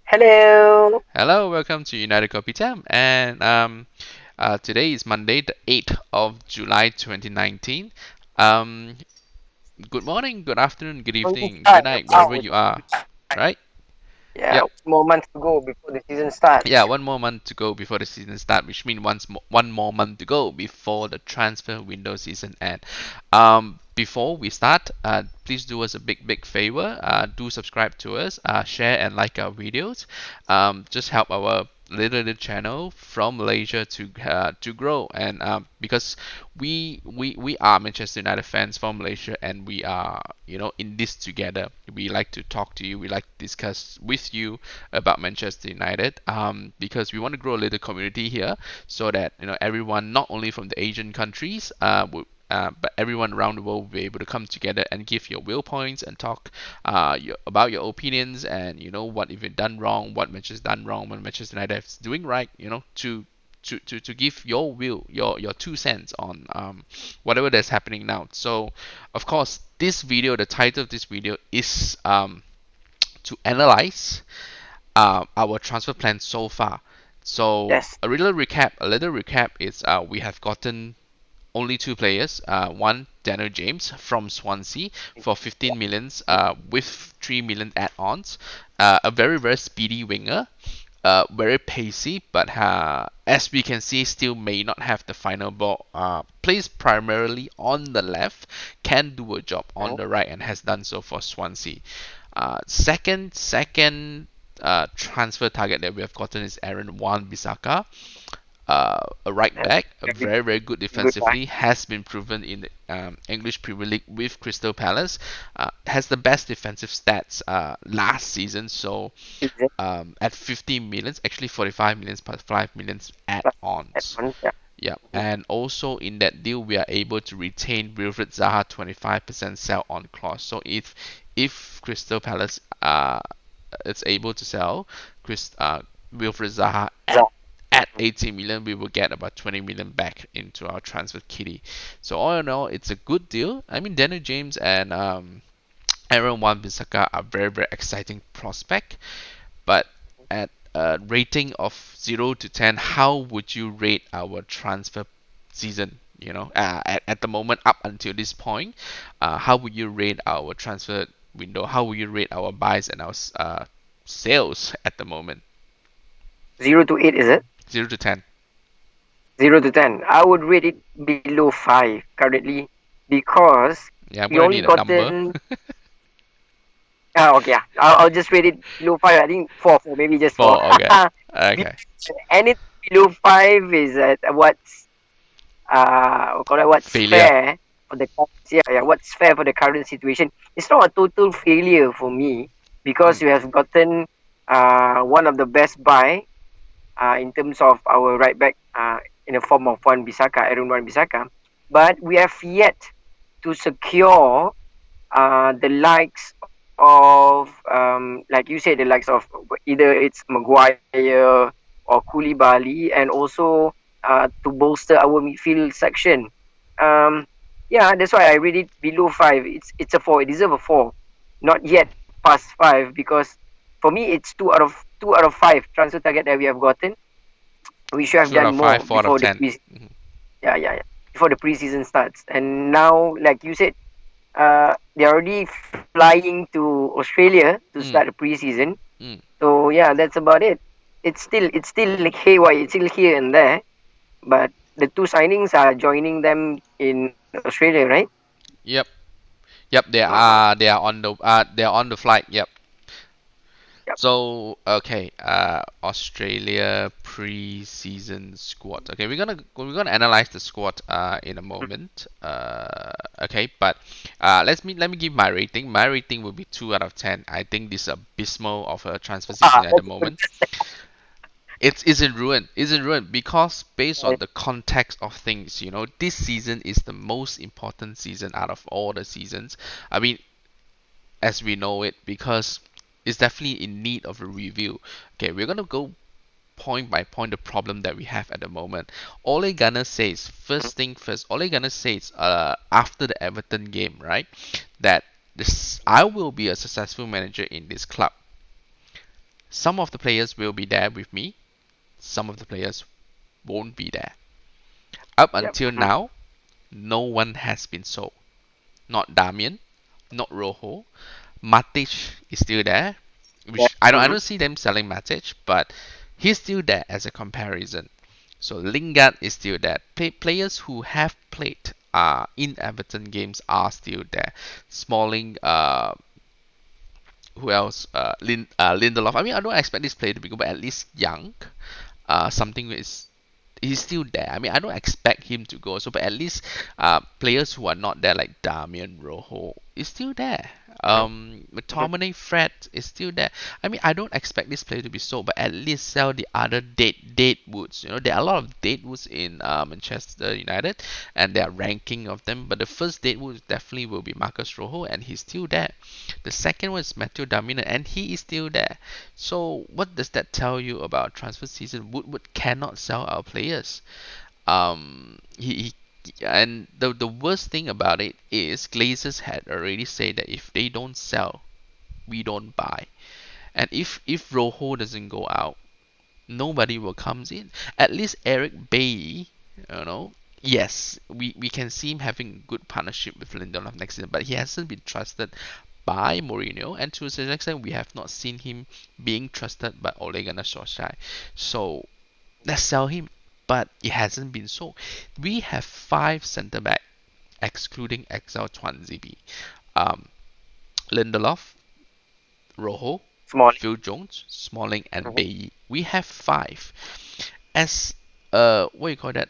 Hello. Hello, welcome to United Kopitiam, and today is Monday, the 8th of July 2019. Um, Good morning, good afternoon, good Only evening, good start. night, wherever Wow. you are, right? Yeah, Yep. more months to go before the season Yeah, starts. one more month to go before the season start, which means one more month to go before the transfer window season end. Before we start, please do us a big favor. Do subscribe to us, share and like our videos. Just help our little channel from Malaysia to grow. And because we are Manchester United fans from Malaysia, and we are in this together. We like to talk to you. We like to discuss with you about Manchester United, because we want to grow a little community here, so that everyone, not only from the Asian countries, but everyone around the world will be able to come together and give your will points and talk about your opinions, and what if you've done wrong, what Manchester done wrong, what Manchester United is doing right, to give your will, your 2 cents on whatever that's happening now. So, of course, this video, the title of this video is to analyze our transfer plan so far. So Yes. a little recap is we have gotten only two players. One, Daniel James from Swansea for 15 millions with 3 million add-ons. A very speedy winger. Very pacey, but as we can see, still may not have the final ball. Plays primarily on the left, can do a job on Mhm. the right, and has done so for Swansea. Second transfer target that we have gotten is Aaron Wan-Bissaka, a right That's back, a very very good good guy. defensively, has been proven in the English Premier League with Crystal Palace, has the best defensive stats last season. So Is it at 15 millions, actually 45 millions plus 5 millions plus add-ons. add-ons? Yeah. Yeah, Mhm. and also in that deal, we are able to retain Wilfried Zaha 25% sell on clause. So if Crystal Palace is able to sell Wilfried Zaha So, at 80 million, we will get about 20 million back into our transfer kitty. So all in all, it's a good deal. I mean, Daniel James and Aaron Wan-Bissaka are very exciting prospect. But at a rating of 0 to 10, how would you rate our transfer season? At the moment up until this point, how would you rate our transfer window? How would you rate our buys and our sales at the moment? 0 to 8, is it? 0 to 10. 0 to 10. I would rate it below 5 currently because Yeah, I'm we gonna only need a number. gotten. Okay, yeah. I'll just rate it below 5. I think 4, 4 maybe just 4. 4. Okay. Be- Okay. Anything below 5 is at what's Failure. fair for the what's fair for the current situation. It's not a total failure for me because Mm. you have gotten one of the best buy in terms of our right back in the form of Aaron Wan Bisaka, but we have yet to secure the likes of like you said, the likes of either it's Maguire or Koulibaly, and also to bolster our midfield section. Um, yeah, that's why I rate it below 5. It's a 4. It deserves a 4, not yet past 5, because for me it's 2 out of 5 transfer target that we have gotten. We should have 2 out done of 5, more 4 out of before the 10. Mhm. before the preseason starts. And now, like you said, they're already flying to Australia to Mm. start the preseason. Mm. So yeah, that's about it. It's still like haywire. It's still here and there, but the two signings are joining them in Australia, right? Yep. Yep. They are on the flight. Yep. Yep. So okay, Australia pre-season squad. Okay, we're gonna analyze the squad in a moment. Okay, but let me give my rating. My rating will be 2 out of 10. I think this is abysmal of a transfer season at the That's even moment. It's in ruin. It's in ruin because based on better. the context of things, this season is the most important season out of all the seasons. I mean, as we know it, because it's definitely in need of a review. Okay, we're gonna go point by point the problem that we have at the moment. Ole Gunnar says first thing first. Ole Gunnar says after the Everton game, right, that this I will be a successful manager in this club. Some of the players will be there with me, some of the players won't be there. Up Yep. until now, no one has been sold. Not Damian, not Rojo. Matic is still there, Yeah. which I don't see them selling Matic, but he's still there as a comparison. So Lingard is still there. Players who have played in Everton games are still there. Smalling, who else? Lindelof. I mean, I don't expect this player to be good, but at least young. Something is he's still there. I mean, I don't expect him to go. So, but at least players who are not there, like Damian Rojo, is still there. Mhm. McTominay, Fred is still there. I mean, I don't expect this player to be sold, but at least sell the other dead woods. You know, there are a lot of dead woods in Manchester United, and there are ranking of them. But the first dead wood definitely will be Marcus Rojo, and he's still there. The second one is Matthew Damina, and he is still there. So what does that tell you about transfer season? Woodward cannot sell our players. He and the worst thing about it is Glazers had already said that if they don't sell, we don't buy. And if Rojo doesn't go out, nobody will comes in. At least Eric Bailly, you know, yes, we can see him having good partnership with Lindelof next season, but he hasn't been trusted by Mourinho, and to a certain extent, we have not seen him being trusted by Ole Gunnar Solskjaer. So let's sell him, but it hasn't been sold. We have five centre back, excluding Excel Twanzibi. Um, Lindelof, Rojo, Small. Phil Jones, Smalling, and Mhm. Bailly. We have five. As what you call that?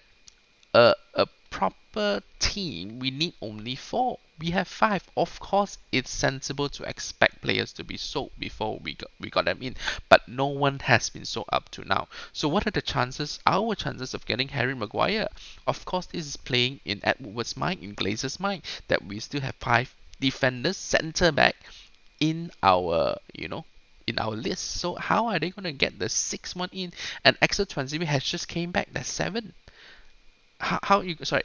A proper team, we need only four. We have five. Of course, it's sensible to expect players to be sold before we got them in, but no one has been sold up to now. So what are the chances? Our chances of getting Harry Maguire? Of course, this is playing in Ed Woodward's mind, in Glazer's mind, that we still have five defenders, centre back in our in our list. So how are they gonna get the sixth one in? And Axel Transimi has just came back. That's seven. How you sorry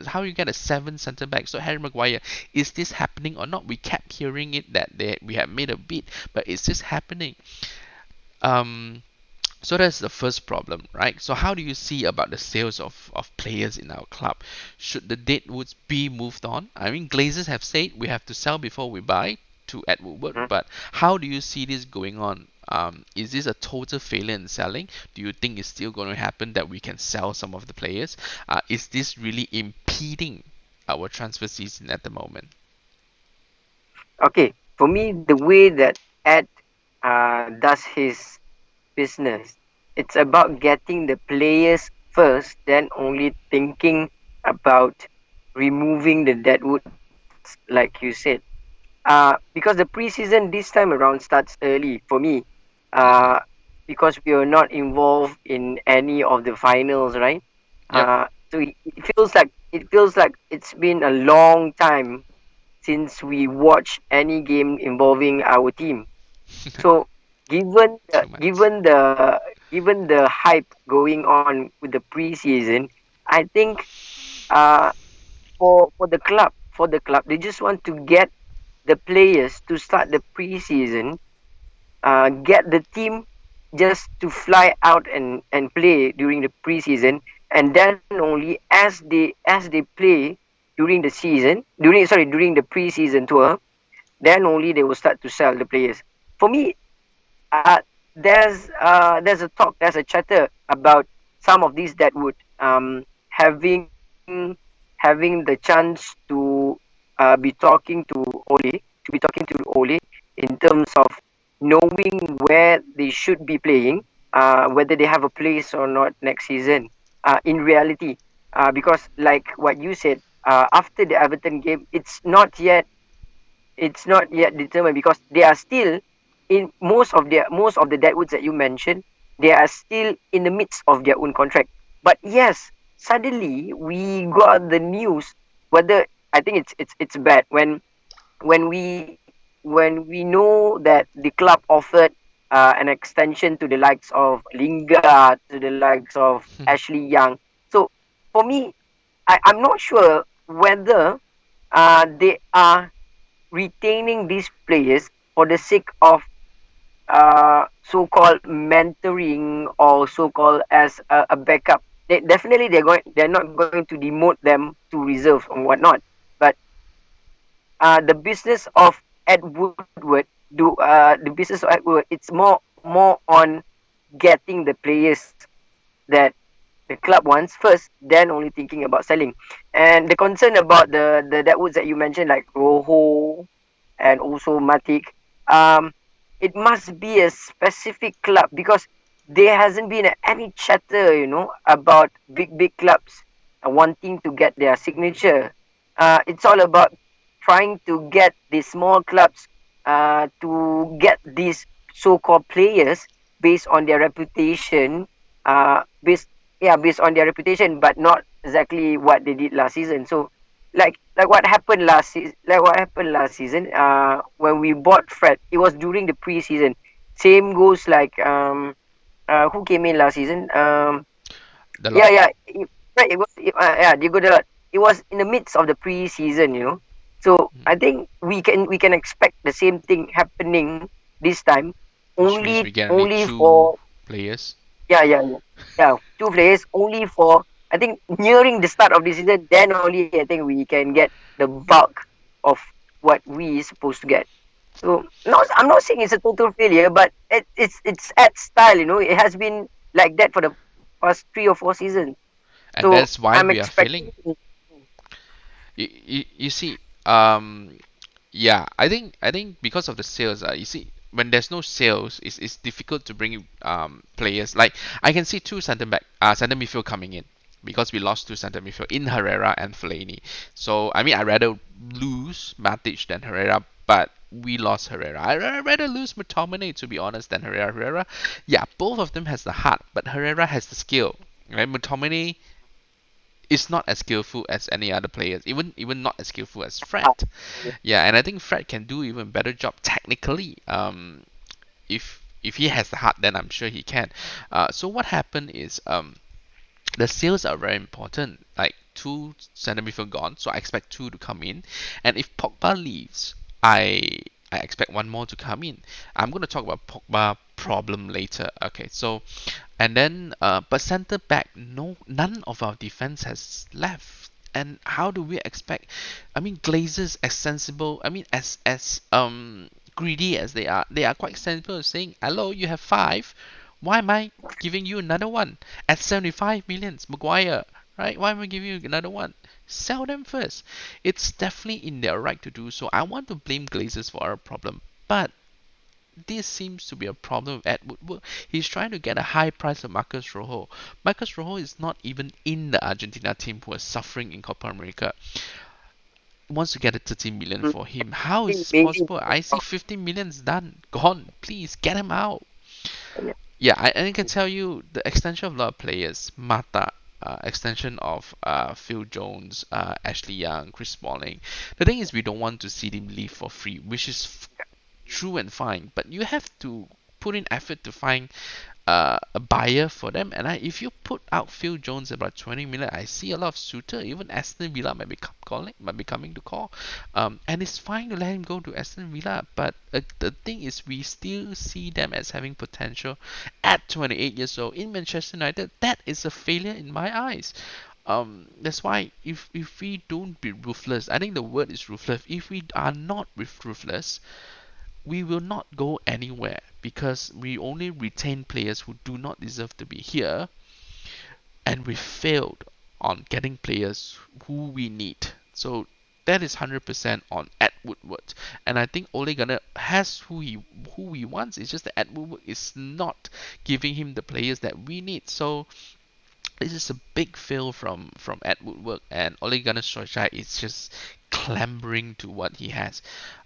how you get a seven centre back? So Harry Maguire, is this happening or not? We kept hearing it that we have made a bid, but is this happening? Um, so that's the first problem, right? So how do you see about the sales of players in our club? Should the deadwoods be moved on? I mean, Glazers have said we have to sell before we buy to Ed Woodward, Mhm. but how do you see this going on? Is this a total failure in selling? Do you think it's still going to happen that we can sell some of the players? Is this really impeding our transfer season at the moment? Okay, for me, the way that Ed does his business, it's about getting the players first, then only thinking about removing the dead woods, like you said. Because the preseason this time around starts early for me, uh, Mm-hmm. because we are not involved in any of the finals, right? Yep. So it feels like it's been a long time since we watched any game involving our team. So given the 2 months. given the given the hype going on with the preseason, I think uh, for the club they just want to get the players to start the preseason, get the team just to fly out and play during the preseason, and then only as they play during the season during the preseason tour, then only they will start to sell the players. For me, there's a talk, there's a chatter about some of these that would having the chance to be talking to Ole, in terms of knowing where they should be playing, whether they have a place or not next season. In reality, because like what you said, after the Everton game, it's not yet determined because they are still in most of the deadwoods that you mentioned. They are still in the midst of their own contract. But yes, suddenly we got the news. Whether I think it's bad when we know that the club offered an extension to the likes of Lingard, to the likes of Ashley Young. So for me, I'm not sure whether they are retaining these players for the sake of so-called mentoring or so-called as a backup. Definitely they're not going to demote them to reserves or whatnot. But the business of Ed Woodward the business of Ed Woodward, it's more on getting the players that the club wants first, then only thinking about selling. And the concern about the Deadwoods that you mentioned, like Rojo and also Matic, um, it must be a specific club because there hasn't been any chatter, about big clubs wanting to get their signature. It's all about trying to get the small clubs to get these so-called players based on their reputation, based based on their reputation, but not exactly what they did last season. So, like what happened last season, when we bought Fred, it was during the preseason. Same goes like who came in last season? The Yeah, lot. yeah, right. Diego Dalot. It was in the midst of the preseason. So Mhm. I think we can expect the same thing happening this time, Which means only we get only only two for players. two players only for, I think, nearing the start of the season. Then only I think we can get the bulk of what we supposed to get. So I'm not saying it's a total failure, but it's at style. It has been like that for the past 3 or 4 seasons. And So that's why I'm we are expecting. failing. You see, yeah, I think because of the sales, you see, when there's no sales, it's difficult to bring players. Like I can see two center midfield coming in because we lost two center midfield in Herrera and Fellaini. So I mean, I rather lose Matic than Herrera, but we lost Herrera. I rather lose McTominay, to be honest, than Herrera. Herrera, yeah, both of them has the heart, but Herrera has the skill. Right, McTominay is not as skillful as any other players, even not as skillful as Fred. Yeah, and I think Fred can do even better job technically. If he has the heart, then I'm sure he can. So what happened is the sales are very important. Like two center midfield gone, so I expect two to come in. And if Pogba leaves, I expect one more to come in. I'm going to talk about Pogba problem later. Okay, so and then but center back, no, none of our defense has left. And how do we expect? I mean, Glazers as sensible. I mean, as greedy as they are quite sensible, saying, "Hello, you have five. Why am I giving you another one at 75 millions, Maguire? Right? Why am I giving you another one? Sell them first." It's definitely in their right to do so. I want to blame Glazers for our problem, but this seems to be a problem at Woodward. He's trying to get a high price of Marcus Rojo. Marcus Rojo is not even in the Argentina team who is suffering in Copa America. Wants to get a 30 million Mm, for him. How is think this maybe possible? I see 15 millions done, gone. Please get him out. yeah. Yeah, I can tell you the extension of a lot of players. Mata, extension of Phil Jones, Ashley Young, Chris Smalling. The thing is, we don't want to see them leave for free, which is true and fine. But you have to put in effort to find a buyer for them. And if you put out Phil Jones about 20 million, I see a lot of suitor. Even Aston Villa might be coming to call. And it's fine to let him go to Aston Villa. But the thing is, we still see them as having potential at 28 years old in Manchester United. That is a failure in my eyes. That's why if we don't be ruthless, I think the word is ruthless. If we are not ruthless, we will not go anywhere because we only retain players who do not deserve to be here, and we failed on getting players who we need. So that is 100% on Ed Woodward, and I think Ole Gunnar has who he wants. It's just that Ed Woodward is not giving him the players that we need. So this is a big fail from Ed Woodward, and Ole Gunnar Solskjaer is just clambering to what he has.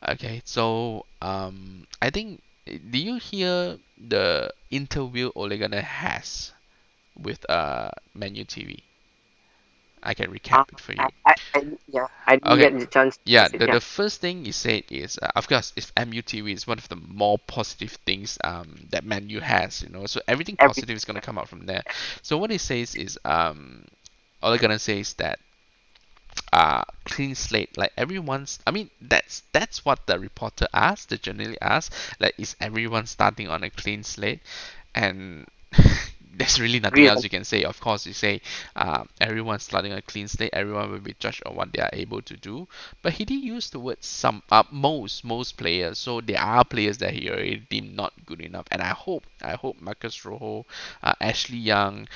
Okay, so I think, do you hear the interview Ole Gunnar has with Menu TV? I can Uh, recap it for you. I didn't Okay, get the chance to yeah, watch it. the Yeah, first thing he said is, of course, if MUTV is one of the more positive things that Manu has, so everything every positive is going to come out from there. So what he says is, Ole Gunnar says that clean slate. Like everyone's, I mean, that's what the reporter asked, the journalist asked. Like, is everyone starting on a clean slate? And there's really nothing Agree. else you can say. Of course, you say everyone's starting a clean slate. Everyone will be judged on what they are able to do. But he did use the word some. Most players. So there are players that he already deemed not good enough. And I hope Marcus Rojo, Ashley Young,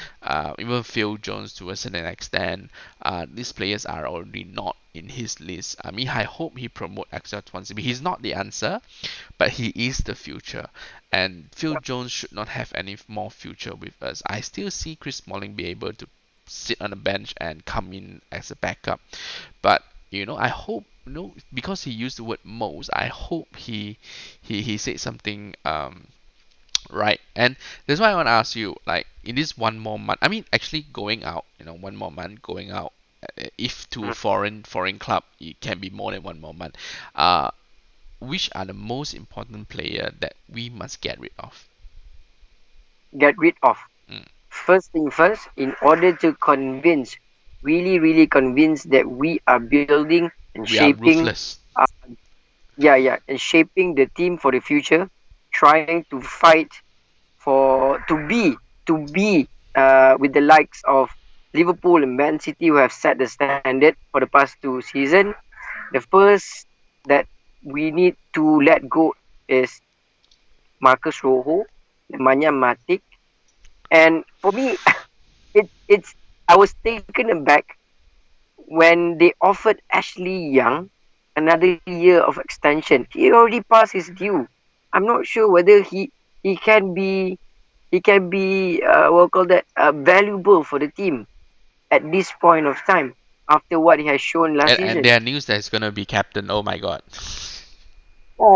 even Phil Jones to a certain extent, these players are already not in his list. I mean, I hope he promote Axel Tuanzebe. He's not the answer, but he is the future. And Phil Jones should not have any more future with us. I still see Chris Smalling be able to sit on the bench and come in as a backup. But I hope because he used the word most, I hope he said something right. And that's why I want to ask you, like, in this one more month, I mean, actually going out, one more month going out, if to a Mm. foreign club, it can be more than one more month. Uh, which are the most important player that we must get rid of? Get rid of. Mm. First thing first, in order to convince, really, really convince that we are building and We are shaping, ruthless. uh, yeah, and shaping the team for the future, trying to fight for to be with the likes of Liverpool and Man City who have set the standard for the past 2 seasons. The first that we need to let go is Marcus Rojo, Nemanja Matic, and for me, it's I was taken aback when they offered Ashley Young another year of extension. He already passed his due. I'm not sure whether he can be what call that valuable for the team at this point of time after what he has shown last And season. there are news that he's gonna be captain. Oh my god.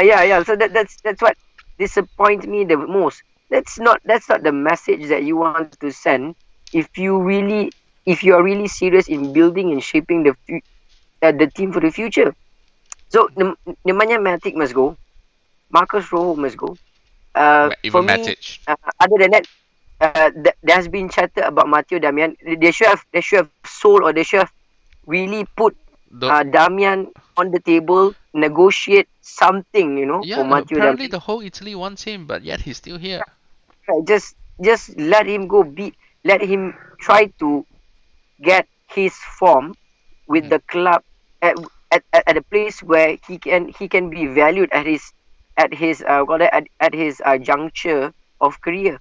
Yeah. So that's what disappoints me the most. That's not the message that you want to send if you are really serious in building and shaping the team for the future. So Nemanja Matic must go. Marcus Rojo must go. For Even me, Matic. other than that, there has been chatter about Matteo Damian. They should have sold, or they should have really put The Damian on the table, negotiate something, for Yeah, Matteo apparently Damian. the whole Italy wants him, but yet he's still here. Right, just let him go. Let him try to get his form with Mhm. the club at at a place where he can be valued at his juncture of career.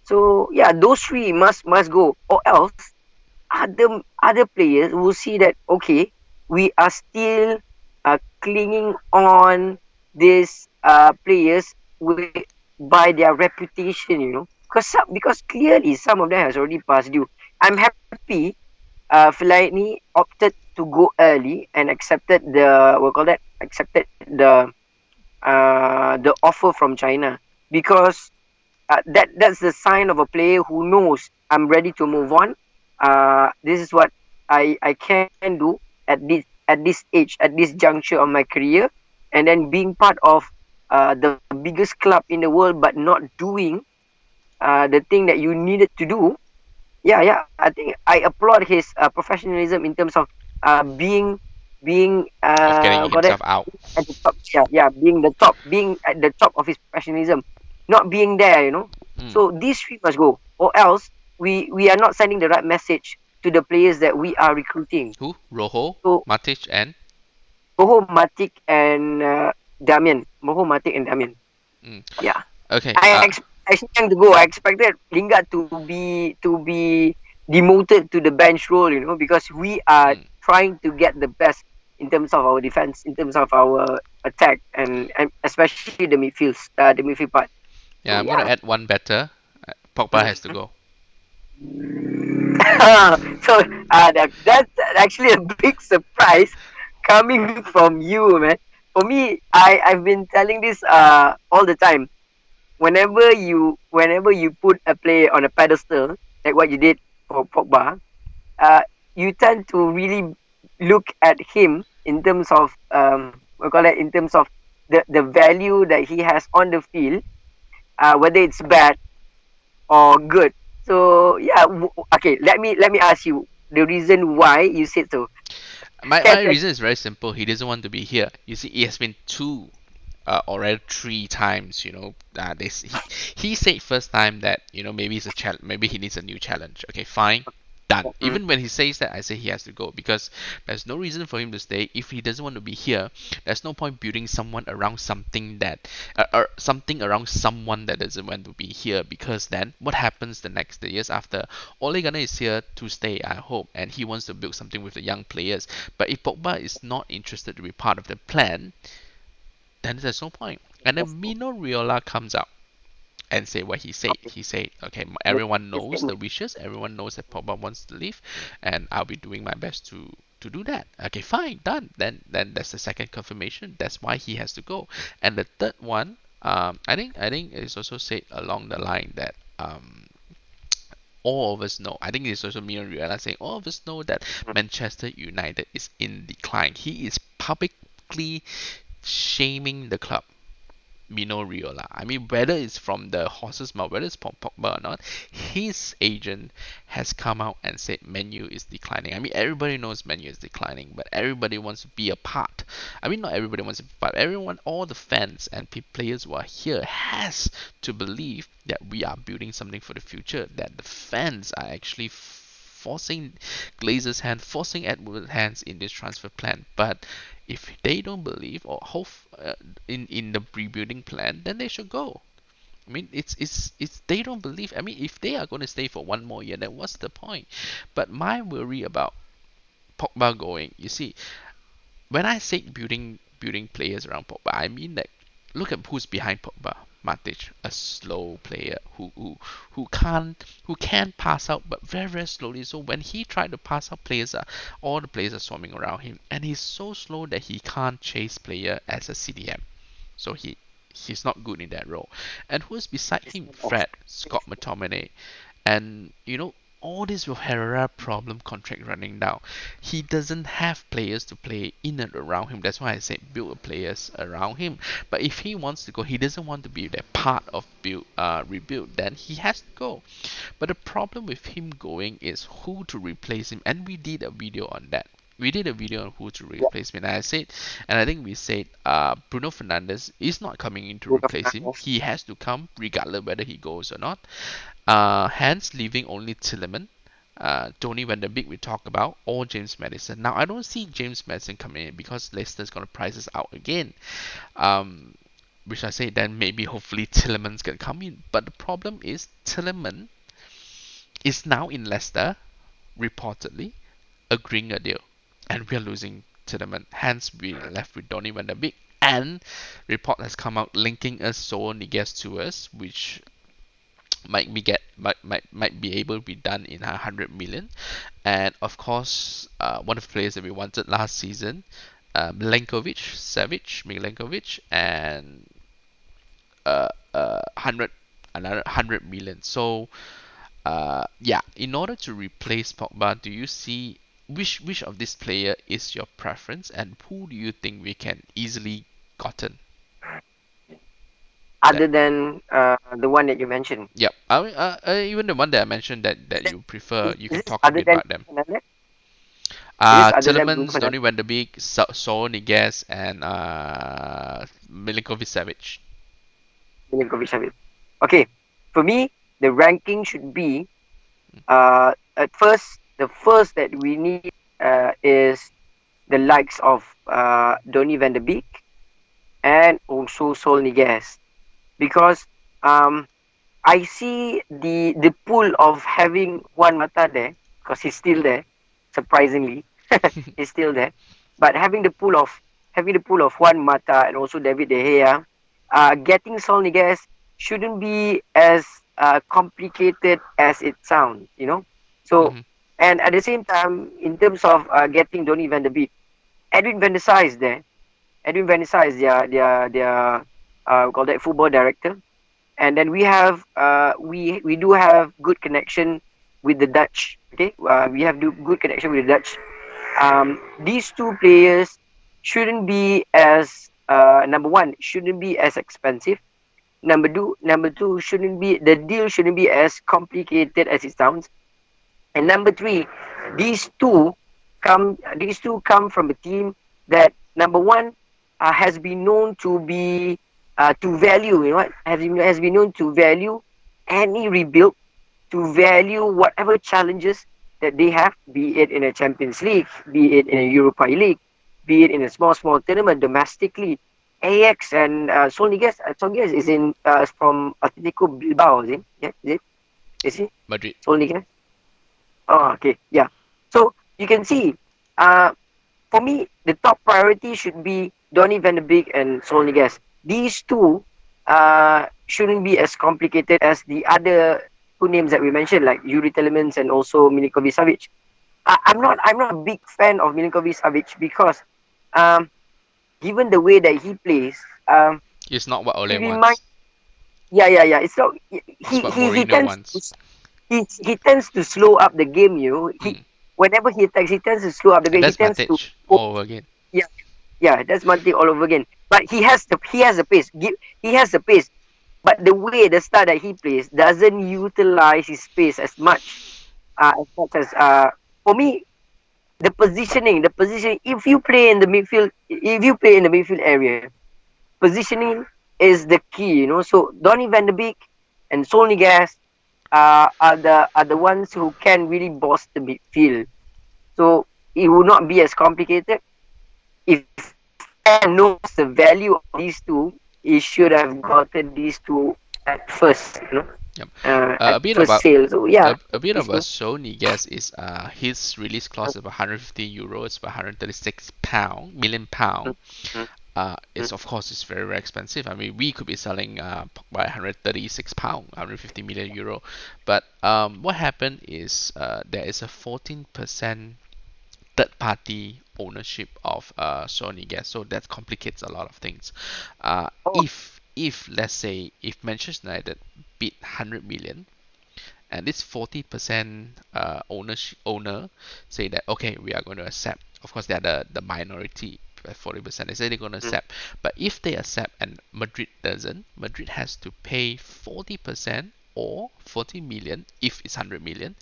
So yeah, those three must go, or else other players will see that okay, we are still clinging on these players by their reputation, because clearly some of them has already passed due. I'm happy Fellaini opted to go early and accepted the offer from China, because that's the sign of a player who knows I'm ready to move on. This is what I can do at this age, at this juncture of my career, and then being part of the biggest club in the world, but not doing the thing that you needed to do. Yeah. I think I applaud his professionalism in terms of being Of getting got it himself out. at the top. Yeah, being at the top of his professionalism, not being there. Mm. So these three must go, or else we are not sending the right message to the players that we are recruiting. Who? Rojo, So Matic, and Rojo, Matic, and Damian. Rojo, Matic, and Damian. mm. Yeah, Okay. I expected him to go. I expected Lingard to be demoted to the bench role, because we are Mm. trying to get the best in terms of our defense, in terms of our attack, and especially the midfield part. So Yeah, I'm yeah. gonna add one better. Pogba has to go. So that's actually a big surprise coming from you, man. For me, I've been telling this all the time. Whenever you put a player on a pedestal, like what you did for Pogba, uh, you tend to really look at him in terms of we call it in terms of the value that he has on the field, whether it's bad or good. So yeah, okay. Let me ask you the reason why you said so. My reason is very simple. He doesn't want to be here. You see, it has been two already three times. He said first time that maybe it's a challenge, maybe he needs a new challenge. Okay, fine, done. Mm, Even when he says that, I say he has to go because there's no reason for him to stay if he doesn't want to be here. There's no point building someone around something that or something around someone that doesn't want to be here because then what happens the years after? Ole Gunnar is here to stay, I hope, and he wants to build something with the young players. But if Pogba is not interested to be part of the plan, then there's no point. And that's then true. Mino Riola comes out and say what he said. Okay. He said, okay, Make everyone a knows the statement. wishes, everyone knows that Pogba wants to leave, and I'll be doing my best to do that. Okay, fine, done. Then that's the second confirmation. That's why he has to go. And the third one, I think it's also said along the line that all of us know. I think it's also me and Rihanna saying all of us know that Mm, Manchester United is in decline. He is publicly shaming the club. Mino Riola. I mean, whether it's from the horse's mouth, whether it's from Pogba or not, his agent has come out and said Menu is declining. I mean, everybody knows Menu is declining, but everybody wants to be a part. I mean, not everybody wants to be a part. Everyone, all the fans and players who are here has to believe that we are building something for the future. That the fans are actually forcing Glazer's hand, forcing Edward's hands in this transfer plan. But if they don't believe or hope in the rebuilding plan, then they should go. I mean, it's they don't believe. I mean, if they are going to stay for one more year, then what's the point? But my worry about Pogba going, you see, when I say building players around Pogba, I mean that look at who's behind Pogba. Matic, a slow player who can pass out but very very slowly. So when he tried to pass out, all the players are swarming around him, and he's so slow that he can't chase player as a CDM. So he's not good in that role. And who's beside it's him? not Fred, option. Scott McTominay, and all this with Herrera problem contract running down. He doesn't have players to play in and around him. That's why I said build players around him. But if he wants to go, he doesn't want to be that part of rebuild. Then he has to go. But the problem with him going is who to replace him, and we did a video on that. We did a video on who to Yeah, replace him, and I think we said Bruno Fernandes is not coming in to Bruno replace him. Fernandes. He has to come regardless whether he goes or not. Hence, leaving only Tilleman, Tony Van Der Beek we talk about, or James Madison. Now, I don't see James Madison coming in because Leicester's going to price us out again. Um, which I say then maybe hopefully Tilleman's going to come in. But the problem is Tilleman is now in Leicester, reportedly, agreeing a deal. And we're losing Tilleman. Hence, we left with Donny Van Der Beek. And report has come out linking us Saul Niguez to us, which might be able to be done in 100 million. And of course, one of the players that we wanted last season, Milenkovic, and 100 another 100 million. So yeah, in order to replace Pogba, do you see which of this player is your preference, and who do you think we can easily gotten? That Other than the one that you mentioned. Yep. I mean, even the one that I mentioned that you prefer, you Is can this talk a other bit than about them. Fernandes? Is this other than Bruno Telemans, Donny Fernandes? van der Beek, Saul Niguez, and Milinkovic Savic. Milinkovic Savic. Okay, for me, the ranking should be at first. The first that we need is the likes of Donny van de Beek and also Sol Niguez, because um, I see the pull of having Juan Mata there because he's still there. Surprisingly, he's still there. But having the pull of Juan Mata and also David De Gea, getting Sol Niguez shouldn't be as complicated as it sounds. So Hmm. and at the same time, in terms of getting Donny van de Beek, Edwin van der Sar is there. Edwin van der Sar is their we call that football director, and then we do have good connection with the Dutch. Okay, we have good connection with the Dutch. These two players shouldn't be as number one shouldn't be as expensive. Number two shouldn't be the deal shouldn't be as complicated as it sounds. And number three, these two come from a team that, number one, has been known to be to value, you know what, has been known to value any rebuild, to value whatever challenges that they have, be it in a Champions League, be it in a Europa League, be it in a small tournament domestically. AX and Solnigas is in from Atletico Bilbao, is it? Yeah, is it? Is he? Madrid. Solnigas? Oh, okay, yeah. So you can see, uh, for me, the top priority should be Donny van de Beek and Solnigas. These two shouldn't be as complicated as the other two names that we mentioned, like Yuri Telemans and also Milinkovic Savic. I'm not a big fan of Milinkovic Savic because, um, given the way that he plays, It's not what he Ole reminds. wants. Yeah. It's not. It's what He Mourinho tends to wants. he tends to slow up the game. You know, he Mm. whenever he attacks, he tends to slow up the And game. He that's tends to. Matic all over again. Yeah, yeah, that's Mante all over again. But he has the pace. He has the pace. But the way the style that he plays doesn't utilize his pace as much. As for me, the positioning. If you play in the midfield area, positioning is the key. You know, so Donny van de Beek and Solnigas are the ones who can really boss the midfield. So it will not be as complicated. If fan knows the value of these two, he should have gotten these two at first, Yep. at A bit first about sale. So yeah, a bit these about two. Sony guess is his release cost is about 150 euros, about 136 pound million pound. Mm, It's of course it's very very expensive. I mean we could be selling by 136 pound, 150 million euro. But what happened is there is a 14% third party ownership of Sony gas, so that complicates a lot of things. Oh, If let's say if Manchester United bid 100 million and this 40% owner say that okay we are going to accept, of course they are the minority 40%, they say they're going to mm, accept, but if they accept and Madrid doesn't, Madrid has to pay 40% or 40 million if it's 100 million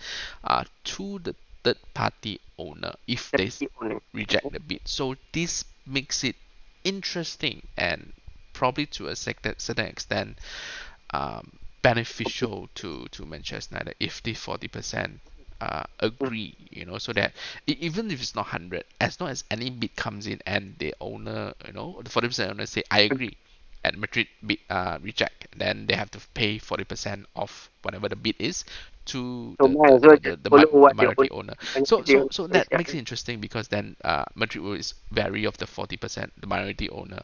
to the third party owner if the they key owner. reject the bid. So this makes it interesting and probably to a certain extent beneficial to Manchester United if the 40% Mm, agree, so that even if it's not 100, as long as any bid comes in and the owner, the 40% owner say I agree, and Madrid bid reject, then they have to pay 40% of whatever the bid is to So might as well just follow the what the minority owner. So minority so owner so says. that Yeah. makes it interesting because then Madrid is wary of the 40%, the minority owner.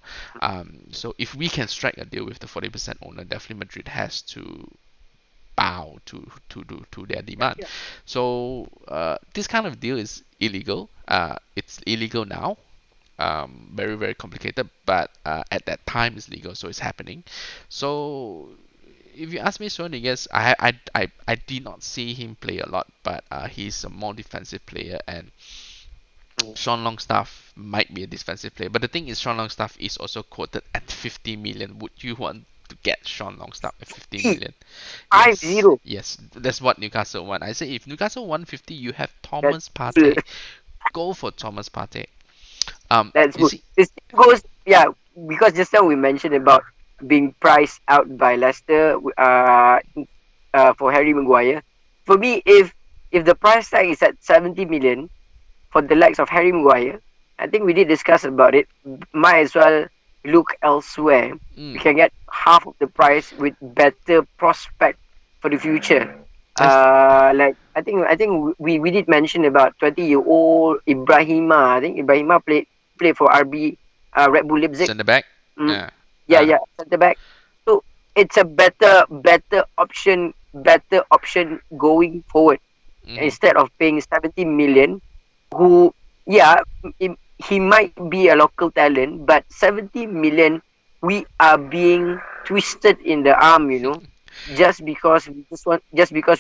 So if we can strike a deal with the 40% owner, definitely Madrid has to bow to their demand. Yeah. So this kind of deal is illegal. It's illegal now. Very very complicated, but at that time it's legal, so it's happening. So if you ask me, Sony, yes, I did not see him play a lot, but he's a more defensive player, and Mm. Sean Longstaff might be a defensive player. But the thing is, Sean Longstaff is also quoted at 50 million. Would you want to get Sean Longstaff at 50 E, million? five Yes, zero. yes, that's what Newcastle want. I say if Newcastle want 50, you have That's Thomas good. Partey. Go for Thomas Partey. That's You good. see, This goes, yeah, because just now we mentioned about being priced out by Leicester for Harry Maguire. For me, if the price tag is at 70 million for the likes of Harry Maguire, I think we did discuss about it. Might as well look elsewhere. We mm, can get half of the price with better prospect for the future. that's Like I think we did mention about 20-year-old Ibrahima. I think Ibrahima played for RB Red Bull Leipzig. centre back. Mm, Yeah. yeah, yeah, centre back. So it's a better option going forward Mm-hmm. instead of paying 70 million. Who, yeah, he might be a local talent, but 70 million, we are being twisted in the arm, just because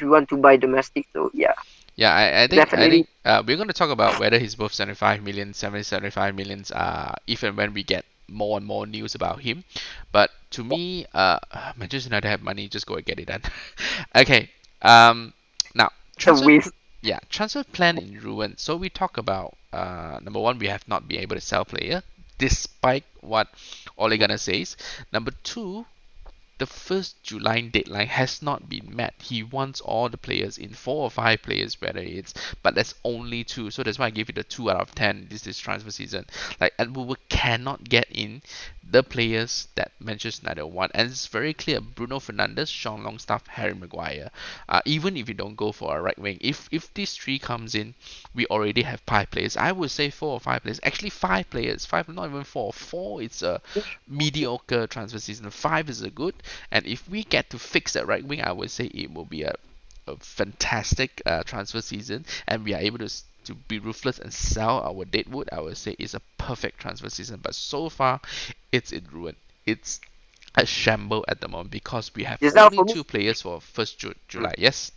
we want to buy domestic. So yeah, Yeah, I definitely. think we're going to talk about whether he's worth 75 million, 70, 75 millions, if and when we get more and more news about him. But to me, Manchester United have money, just go and get it done. Okay, now It's a transfer waste. Yeah, transfer plan in ruin. So we talk about number one, we have not been able to sell player despite what Ole Gunnar says. Number two, the first July deadline has not been met. He wants all the players in, 4 or 5 players, whether it's, but there's only two. So that's why I give it a 2 out of 10. This is transfer season. Like, and we cannot get in the players that Manchester United want, and it's very clear: Bruno Fernandes, Sean Longstaff, Harry Maguire. Even if you don't go for a right wing, if these three comes in, we already have 5 players. I would say 4 or 5 players. Actually, 5 players. Five, not even four. Four, it's a mediocre transfer season. Five is a good. And if we get to fix that right wing, I would say it will be a fantastic transfer season, and we are able to be ruthless and sell our Deadwood. I would say it's a perfect transfer season. But so far, it's in ruin. It's a shamble at the moment because we have Just now only for me, 2 players for first mm, July. Yes.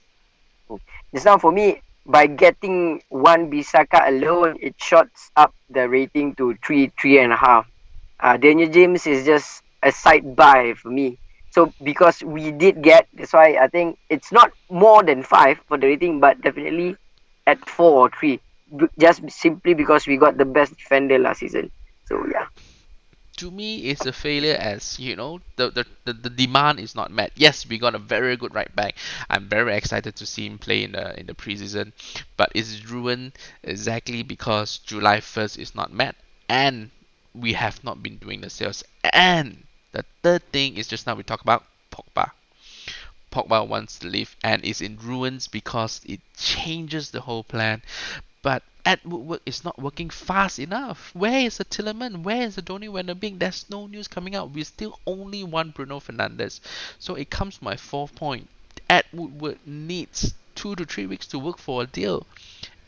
just now for me, by getting one Bisaka alone, it shots up the rating to 3.5. Daniel James is just a side buy for me. So because we did get, that's why I think it's not more than 5 for the rating, but definitely at 4 or 3. Just simply because we got the best defender last season. So yeah. To me, it's a failure, as you know, the demand is not met. Yes, we got a very good right back. I'm very excited to see him play in the preseason, but it's ruined exactly because July 1st is not met, and we have not been doing the sales. And the third thing is, just now we talk about Pogba. Pogba wants to leave and is in ruins because it changes the whole plan. But at Woodward is not working fast enough. Where is the Tillerman? Where is the Donny Van der Beek? There's no news coming out. We still only want Bruno Fernandes. So it comes to my fourth point. At Woodward needs 2 to 3 weeks to work for a deal.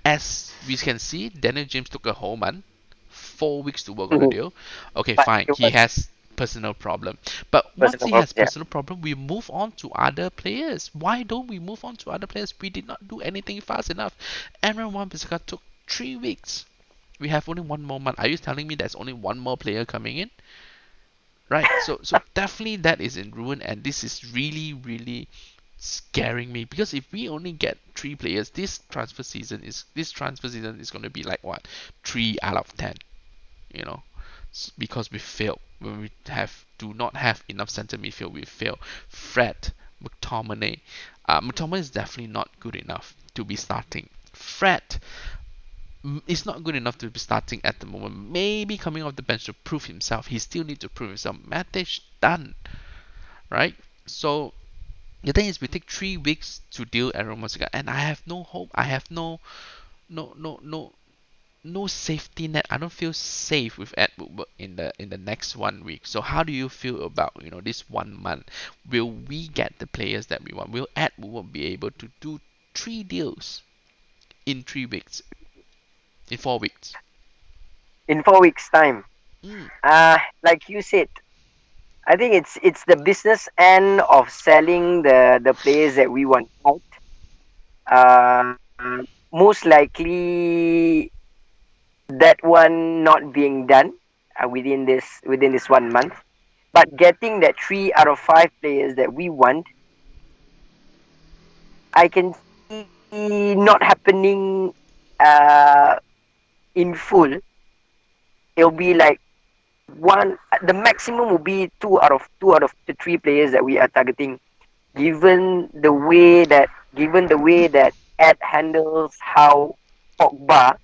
As we can see, Daniel James took a whole month, 4 weeks to work on the but deal. Okay, fine. it He was has personal problem. But once personal he problem. has Yeah. personal problem, we move on to other players. Why don't we move on to other players? We did not do anything fast enough. Aaron Wan-Bissaka took 3 weeks. We have only one more month. Are you telling me there's only one more player coming in? Right. So definitely that is in ruin, and this is really really scaring me because if we only get 3 players, this transfer season is going to be like what, 3 out of 10, you know, because we failed when we have do not have enough center midfield. We fail. Fred, McTominay, McTominay is definitely not good enough to be starting. Fred is not good enough to be starting at the moment. Maybe coming off the bench to prove himself. He still needs to prove himself. Matic done, right? So the thing is, we take 3 weeks to deal Aaron Mosika, and I have no hope. I have no no no no safety net. I don't feel safe with Ed Woodward in the next 1 week. So how do you feel about this 1 month? Will we get the players that we want? Will Ed Woodward be able to do 3 deals in 3 weeks, in 4 weeks? In 4 weeks' time. Mm, Like you said, I think it's the business end of selling the players that we want out. Most likely that one not being done within this 1 month. But getting that 3 out of 5 players that we want, I can see not happening uh, in full. It'll be like one. The maximum will be two out of the 3 players that we are targeting. Given the way that Ed handles Pogba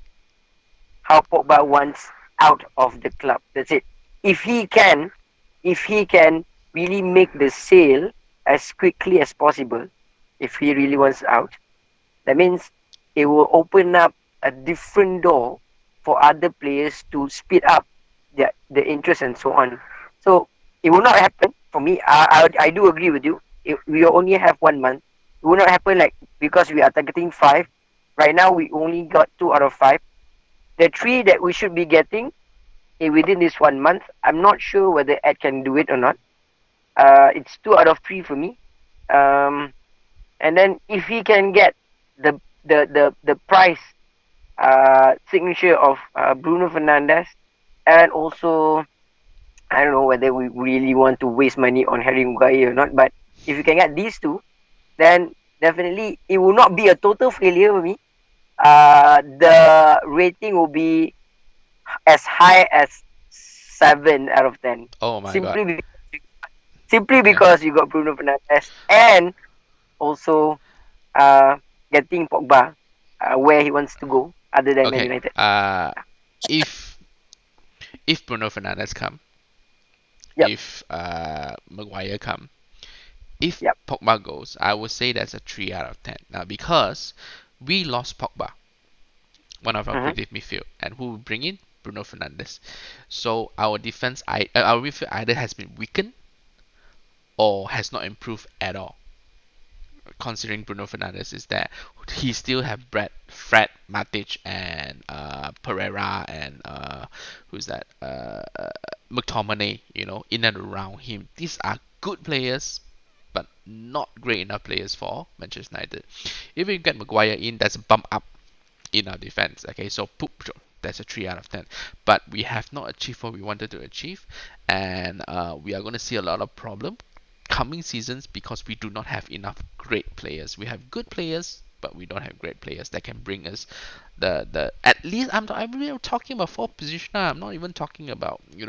how Pogba wants out of the club. That's it. If he can, if he can really make the sale as quickly as possible, if he really wants out, that means it will open up a different door for other players to speed up the interest and so on. So it will not happen for me. I do agree with you. We only have 1 month. It will not happen like because we are targeting 5. Right now we only got 2 out of 5. The 3 that we should be getting within this 1 month, I'm not sure whether Ed can do it or not. It's 2 out of 3 for me. Um, and then if he can get the price signature of Bruno Fernandes, and also I don't know whether we really want to waste money on Harry Maguire or not. But if you can get these two, then definitely it will not be a total failure for me. the rating will be as high as 7 out of 10. Oh my God. Simply because, simply Okay. because you got Bruno Fernandes and also uh, getting Pogba where he wants to go other than Man Okay. United. If if Bruno Fernandes come, Yep, if Maguire come, if yep. Pogba goes, I would say that's a 3 out of 10. Now because we lost Pogba, one of our Mm-hmm. creative midfield, and who will bring in Bruno Fernandes. So our midfield either has been weakened or has not improved at all. Considering Bruno Fernandes is there, he still have Fred, Matic, and Pereira, and who's that? McTominay. In and around him. These are good players, but not great enough players for Manchester United. If we get Maguire in, that's a bump up in our defense. Okay, so poop, that's a 3 out of 10. But we have not achieved what we wanted to achieve, and we are going to see a lot of problem coming seasons because we do not have enough great players. We have good players, but we don't have great players that can bring us the at least I'm really talking about fourth position. I'm not even talking about the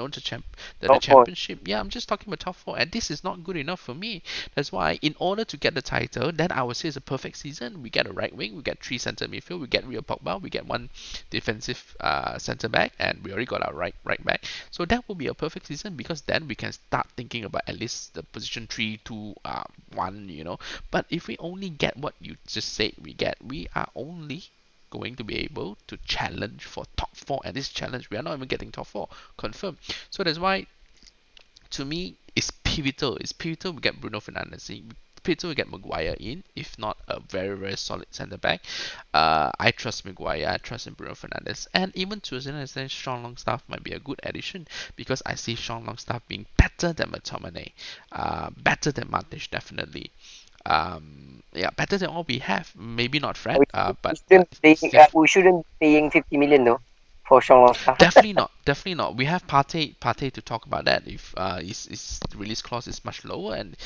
Top four. championship. Yeah, I'm just talking about top four, and this is not good enough for me. That's why in order to get the title, then I would say it's a perfect season. We get a right wing, we get three centre midfield, we get Real Pogba, we get one defensive centre back, and we already got our right back. So that will be a perfect season because then we can start thinking about at least the position 3, 2, 1. But if we only get what you just said we are only going to be able to challenge for top four, and this challenge we are not even getting top four confirmed. So that's why to me it's pivotal. It's pivotal we get Bruno Fernandes in. Pivotal we get Maguire in, if not a very very solid centre back. I trust Maguire, I trust in Bruno Fernandes, and even to a certain extent, Sean Longstaff might be a good addition because I see Sean Longstaff being better than McTominay, better than Matic definitely. Yeah, better than all we have. Maybe not Fred, We, we but shouldn't be paying, still we shouldn't be paying 50 million though for Sean Longstaff. definitely not. Definitely not. We have Partey to talk about that. If his release clause is much lower, and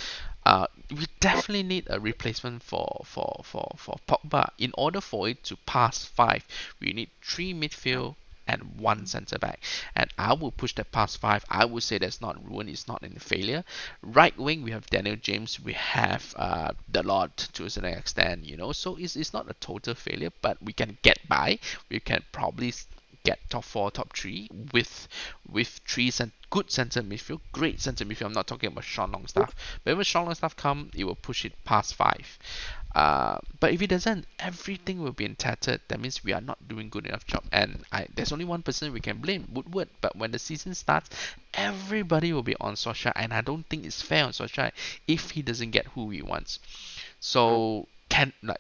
we definitely need a replacement for Pogba. In order for it to pass five, we need three midfield and one centre back. And I will push that past five. I would say that's not ruin. It's not in failure. Right wing, we have Daniel James. We have the lot to a certain extent. So it's not a total failure, but we can get by. We can probably get top four, top three with good centre midfield, great centre midfield. I'm not talking about Sean Longstaff, but when Sean Longstaff come, it will push it past five. But if it doesn't, everything will be in tattered. That means we are not doing good enough job. And there's only one person we can blame, Woodward. But when the season starts, everybody will be on Solskjaer, and I don't think it's fair on Solskjaer if he doesn't get who he wants. So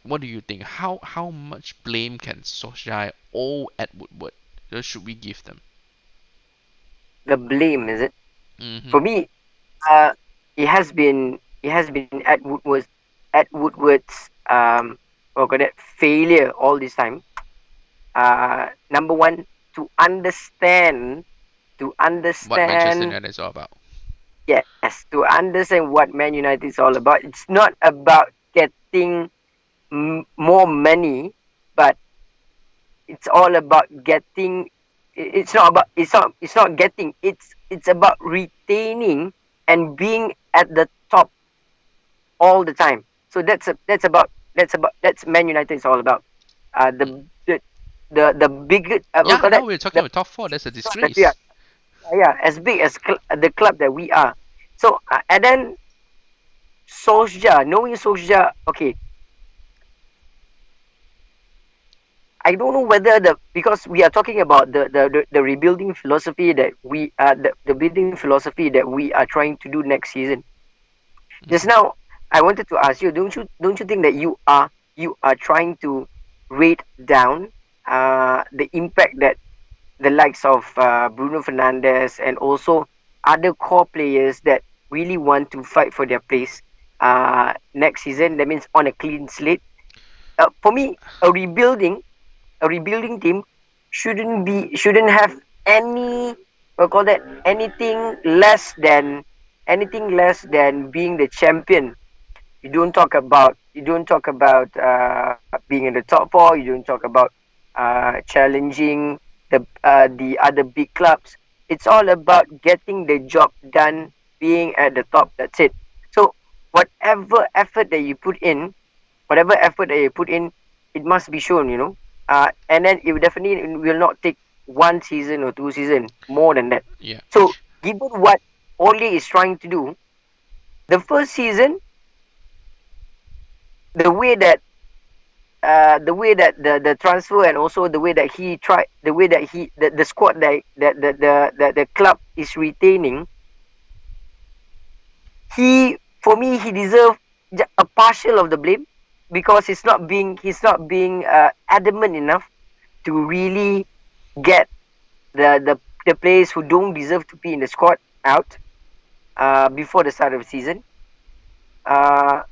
what do you think? How much blame can Solskjaer owe at Woodward? Should we give them? The blame is it? Mm-hmm. For me, uh, it has been at Woodward's what call that failure all this time. Number one, to understand to What Manchester understand United is all about. yes, to understand what Man United is all about. It's not about getting more money, but it's all about getting. It's not getting. It's about retaining and being at the top all the time. So that's Man United is all about. Uh, Mm. the the the big we Yeah, call now that we're talking the about top four. That's a club that we are. disgrace. Yeah, as big as the club that we are. So and then knowing Solskjaer, okay, I don't know whether because we are talking about the rebuilding philosophy that the building philosophy that we are trying to do next season. Just Mm-hmm. now, I wanted to ask you, don't you think that you are trying to rate down the impact that the likes of Bruno Fernandes and also other core players that really want to fight for their place next season? That means on a clean slate. For me, a rebuilding team shouldn't have any we call that anything less than being the champion. You don't talk about You don't talk about being in the top four. You don't talk about challenging the other big clubs. It's all about getting the job done, being at the top. That's it. So whatever effort that you put in, whatever effort that you put in, it must be shown. And then it definitely will not take 1 season or 2 season, more than that. Yeah. So given what Ole is trying to do, the first season, the way that the transfer, and also the way that he tried, the way that the squad that the club is retaining, he, for me, he deserved a partial of the blame, because he's not being adamant enough to really get the players who don't deserve to be in the squad out before the start of the season. Uh,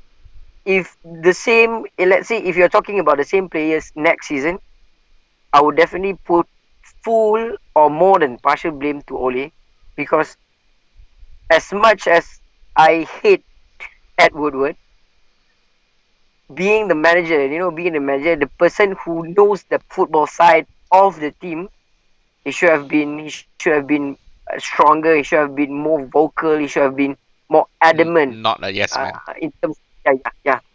if the same, let's say, if you're talking about the same players next season, I would definitely put full or more than partial blame to Ole, because as much as I hate Ed Woodward, being the manager, the person who knows the football side of the team, he should have been stronger. He should have been more vocal. He should have been more adamant Not a yes man. in terms,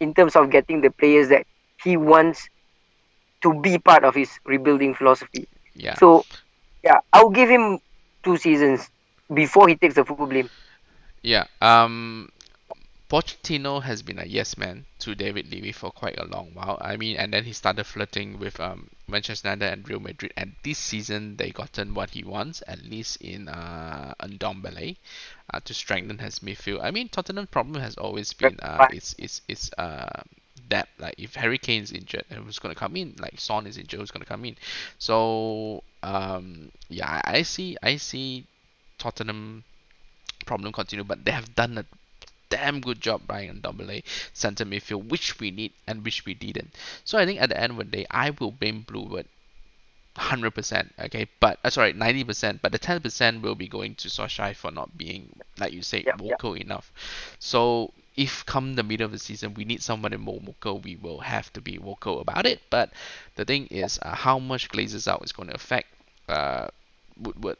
in terms of getting the players that he wants to be part of his rebuilding philosophy. Yeah. So yeah, I'll give him 2 seasons before he takes the full blame. Yeah. Pochettino has been a yes man to David Levy for quite a long while. I mean, and then he started flirting with Manchester United and Real Madrid, and this season they gotten what he wants, at least in Ndombele, to strengthen his midfield. I mean, Tottenham's problem has always been But it's depth. Like if Harry Kane's injured, who's gonna come in? Like Son is injured, who's gonna come in? So yeah, I see Tottenham problem continue, but they have done a damn good job buying on double A center midfield, which we need and which we didn't. So I think at the end of the day, I will blame Bluebird 100%. Okay, but sorry, 90%, but the 10% will be going to Solskjaer for not being, like you say, yeah, yeah. vocal enough. So if come the middle of the season we need somebody more vocal, we will have to be vocal about it. But the thing is, how much Glazers out is going to affect uh, Woodward.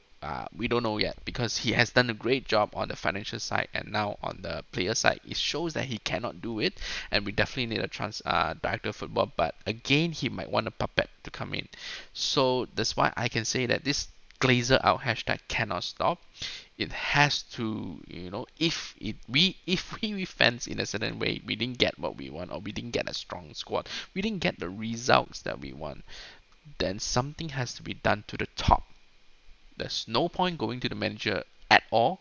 We don't know yet, because he has done a great job on the financial side, and now on the player side it shows that he cannot do it, and we definitely need a director of football. But again, he might want a puppet to come in, so that's why I can say that this Glazer out hashtag cannot stop. It has to, if we fans in a certain way, we didn't get what we want, or we didn't get a strong squad, we didn't get the results that we want, then something has to be done to the top. There's no point going to the manager at all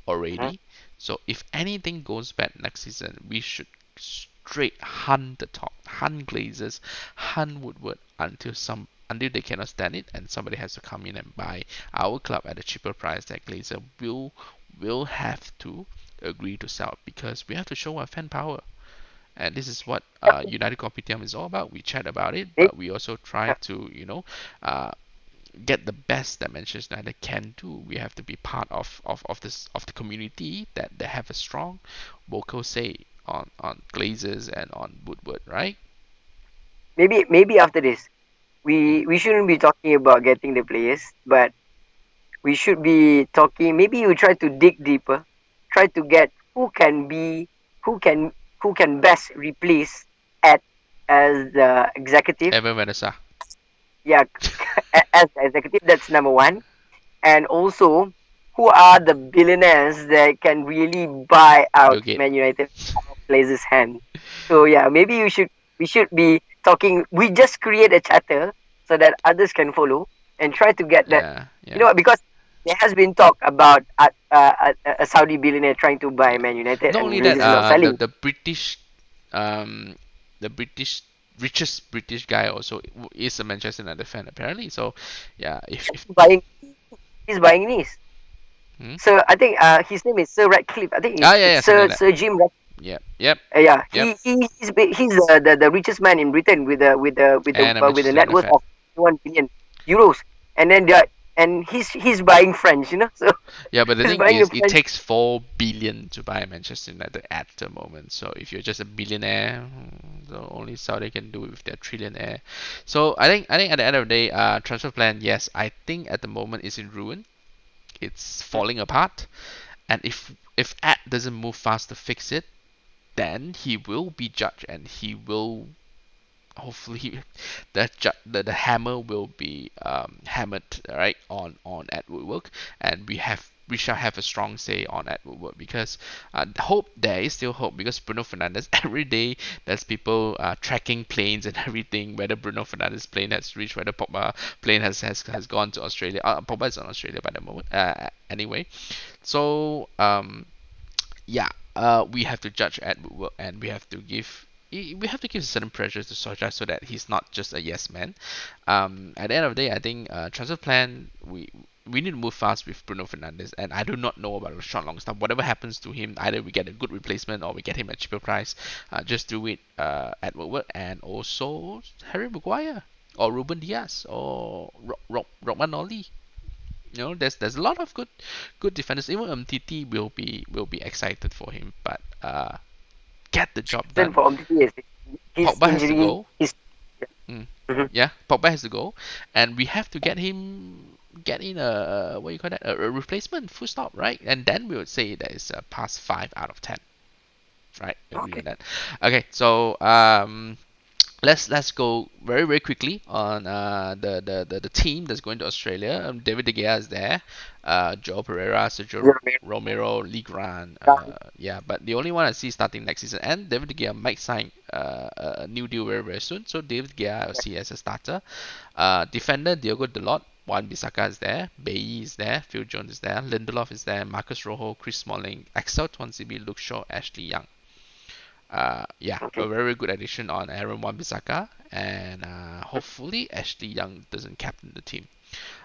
Mhm. already. So if anything goes bad next season, we should straight hunt the top, hunt Glazers, hunt Woodward until they cannot stand it, and somebody has to come in and buy our club at a cheaper price that Glazer will have to agree to sell, because we have to show our fan power. And this is what United Kopitiam is all about. We chat about it, Maybe, but we also try to, uh, get the best that Manchester United can do. We have to be part of the community that have a strong vocal say on Glazers and on Woodward, right? maybe after this, Mm. we shouldn't be talking about getting the players, but we should be talking. Maybe you try to dig deeper, try to get who can who can best replace Ed as the executive. Evan Vanessa. Yeah, as the executive, that's number one. And also, who are the billionaires that can really buy Bill out Gates. Man United out of Glazer's hand? So yeah, maybe we should be talking. We just create a chatter so that others can follow and try to get that. Yeah, You know yeah, what? Because there has been talk about a Saudi billionaire trying to buy yeah. Man United, Not and only that, Glazer's not the selling. um, the British richest British guy also is a Manchester United fan apparently. So yeah, if Buying, he's buying Nice. hmm? So I think his name is Sir Radcliffe. I think Ah, yeah, it's yeah, something like that. Sir Jim. Yep, yep, Yeah, yep. he's the richest man in Britain with the And a with the Manchester net United worth fan. of 1 billion euros. And then and he's buying French, so Yeah, but the he's thing buying the is, it French. takes 4 billion to buy Manchester United at the moment. So if you're just a billionaire, the only Saudi can do it if they're trillionaire. So I think at the end of the day, transfer plan, yes, I think at the moment is in ruin. It's falling apart, and if Ad doesn't move fast to fix it, then he will be judged, and he will hopefully the hammer will be hammered right on Edward work, and we shall have a strong say on Edward work because hope there is still hope because Bruno Fernandes every day there's people tracking planes and everything whether Bruno Fernandes plane has reached whether Pogba plane has gone to Australia. Pogba is in Australia by the moment anyway, so yeah, we have to judge Edward work and we have to give certain pressures to Solskjaer so that he's not just a yes man. At the end of the day, I think transfer plan we need to move fast with Bruno Fernandes, and I do not know about the short long stuff. Whatever happens to him, either we get a good replacement or we get him at cheaper price. Just do it at Woodward and also Harry Maguire or Ruben Diaz or Roman Oli. There's a lot of good defenders. Even MTT will be excited for him, but get the job Reason done. for Umtiti is his Pogba has to injury. go. His Mm. Mhm. Yeah, Pogba has to go, and we have to get in a what you call that a replacement. Full stop, right? And then we would say that is a pass 5 out of 10. Right? Agree on Okay. that. Okay, so let's go very quickly on the team that's going to Australia. David De Gea is there. Joe Pereira, Sergio Romero Romero, Lee Grant. down. Yeah, but the only one I see starting next season, and David De Gea might sign a new deal very soon. So David De Gea I will see as a starter. Defender Diogo Dalot. Wan Bissaka is there, Bailly is there, Phil Jones is there, Lindelof is there, Marcus Rojo, Chris Smalling, Axel Tuanzebe, Luke Shaw, Ashley Young. Yeah, a Okay. very good addition on Aaron Wan-Bissaka, and hopefully Ashley Young doesn't captain the team.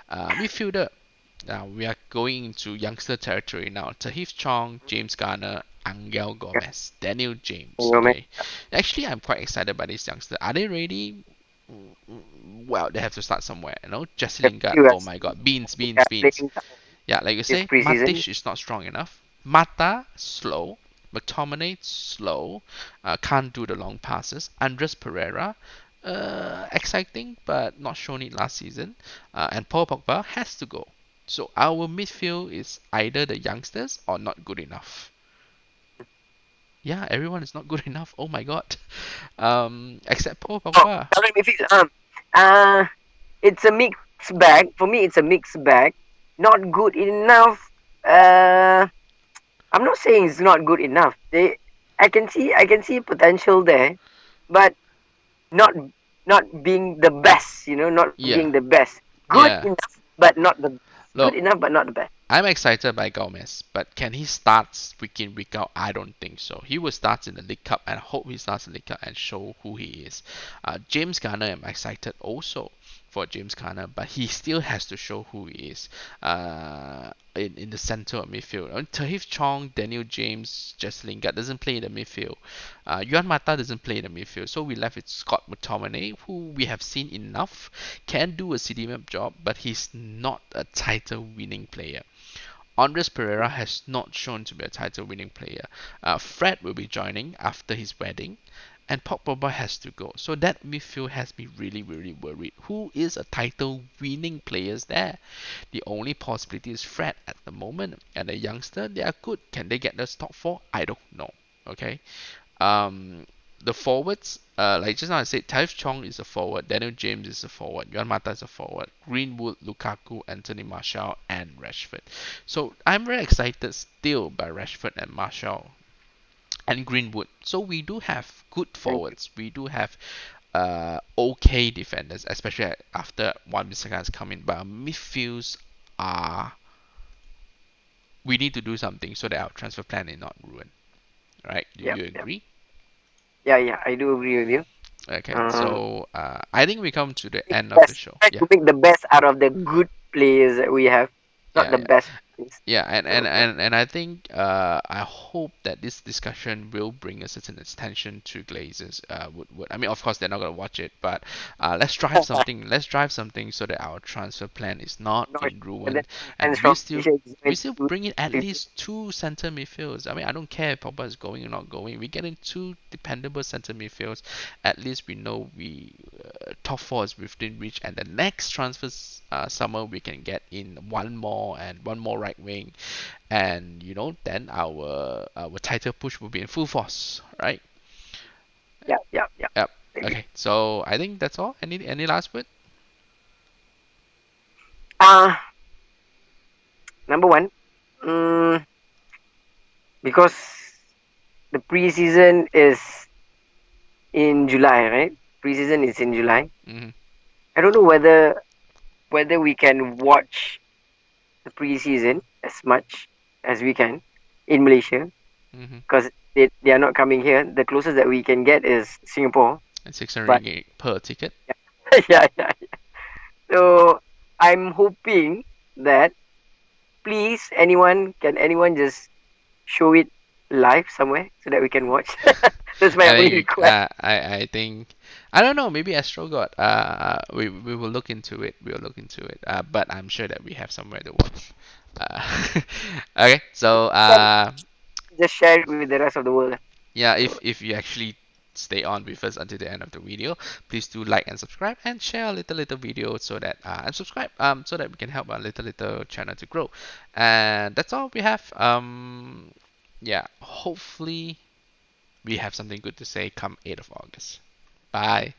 Midfielder, now we are going into youngster territory now. Tahith Chong, James Garner, Angel Yeah. Gomez, Daniel James. Romero. Okay, actually I'm quite excited by these youngsters. Are they ready? Well, they have to start somewhere. Jesse The Lingard. few Oh has my God, beans, beans, beans. playing Yeah, like you this say, preseason. Matic is not strong enough. Mata slow. McTominay slow. Can't do the long passes. Andres Pereira, exciting but not shown it last season. And Paul Pogba has to go. So our midfield is either the youngsters or not good enough. Yeah, everyone is not good enough. Oh my god. Except Paul Oh, Pogba. current midfield. Uh, it's a mixed bag. For me, it's a mixed bag. Not good enough. Uh, I'm not saying it's not good enough. I can see potential there, but not not being the best. Not being Yeah, the best. Good yeah. enough, but not the good Look, enough, but not the best. I'm excited by Gomez, but can he start week in week out? I don't think so. He will start in the League Cup, and I hope he starts in the League Cup and show who he is. James Garner, I'm excited also for James Garner, but he still has to show who he is in the center of midfield. Tahith Chong, Daniel James, Jesse Lingard doesn't play in the midfield. Yuan Mata doesn't play in the midfield, so we left with Scott McTominay, who we have seen enough, can do a CDM job, but he's not a title-winning player. Andres Pereira has not shown to be a title-winning player. Fred will be joining after his wedding, and Pogba has to go. So that midfield has me really, really worried. Who is a title-winning players there? The only possibility is Fred at the moment, and the youngster they are good. Can they get the top four? I don't know. Okay, the forwards, like just now I said, Taif Chong is a forward, Daniel James is a forward, Yuan Mata is a forward, Greenwood, Lukaku, Anthony Martial, and Rashford. So I'm very excited still by Rashford and Martial and Greenwood. So we do have good Thank you. forwards. We do have okay defenders, especially after Wan Bissaka has come in. But our midfields are we need to do something so that our transfer plan is not ruined. Right? Do Yep, you yep. agree? Yeah. I do agree with you. Okay, Um, so I think we come to the make end the of the best. show. Try Yeah, to make the best out of the good players that we have, not yeah, the yeah. best. Yes. Yeah, So yeah, and I think I hope that this discussion will bring a certain attention to Glazers. Would I mean, of course they're not gonna watch it, but let's drive something. Let's drive something so that our transfer plan is not no, in and then ruin, fans and from Malaysia is we going still to bring in at to least two center midfields. I mean, I don't care if Pogba is going or not going. We get in two dependable center midfields. At least we know we top four is within reach, and the next transfer summer we can get in one more and one more right wing, and then our title push will be in full force, right? yeah, yeah, yeah. Yep. Agree. Okay, so I think that's all. Any last word? Uh number one, mm, because the preseason is in July, right? Preseason is in July. Mm-hmm. I don't know whether we can watch the preseason as much as we can in Malaysia Mm-hmm. because they are not coming here. The closest that we can get is Singapore. And 600 But ringgit per ticket. yeah, yeah. So I'm hoping that please anyone just show it live somewhere so that we can watch. That's my I only think request. I think I don't know. Maybe Astro got. We will look into it. We'll look into it. But I'm sure that we have somewhere to watch. Okay, so Then just share it with the rest of the world. yeah, So if you actually stay on with us until the end of the video, please do like and subscribe and share a little video so that and subscribe so that we can help our little channel to grow. And that's all we have. Yeah, hopefully we have something good to say come 8th of August. Bye.